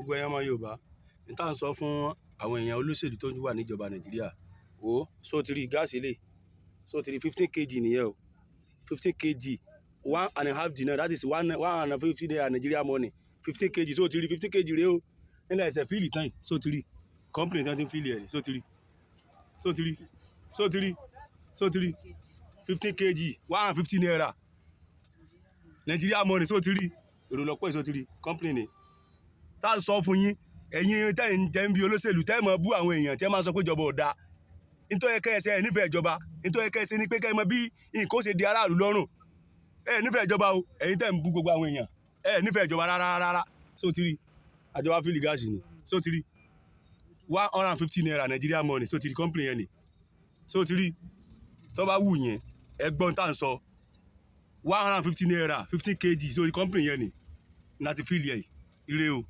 gbogbo ẹ̀yàn ọmọ Yorùbá ní tá à ń sọ fún àwọn èèyàn olóṣèlú tó wà níjọba Nàìjíríà o sóòtìrí gáàsì lè sóòtìrí 15 kg nìyẹn o 15 kg 1.5 dinar that is 150 naira Nigeria money 15 kg sóòtìrí 15 kg rèé o nílẹ̀ ẹsẹ̀ fíìlì tán yìí sóòtìrí company tí wọ́n ti ń fíìlì ẹ̀ sóòtìrí 15 kg 150 naira Nigeria money sóòtìrí èrò lọ́pọ̀ ìsóòtìrí company ni tá à ń sọ fún yín ẹ̀yin tẹ́ ń jẹ́ ń bí olóṣèlú tẹ́ mọ̀ bú àwọn èèyàn tẹ́ máa sọ pé ìjọba ò dáa nítorí kẹ́sẹ̀ ẹ̀ nífẹ̀ẹ́ ìjọba nítorí kẹ́sẹ̀ ní pé kẹ́ mọ̀ bí nǹkan ó ṣe di aráàlú lọ́rùn ẹ̀ nífẹ̀ẹ́ ìjọba o ẹ̀yin tẹ́ ń bú gbogbo àwọn èèyàn ẹ̀ nífẹ̀ẹ́ ìjọba rárá sóòtìrí àjọba fíìlì gáàsì ni sóòtìrí 150 naira Nigeria money sóòtìrí company yẹn ni sóòtìrí tó bá wù yẹn ẹgbọ́n tá à ń sọ 150 naira 15 kg sóòtìrí company yẹn ni láti fíìlì ẹ̀ ire o.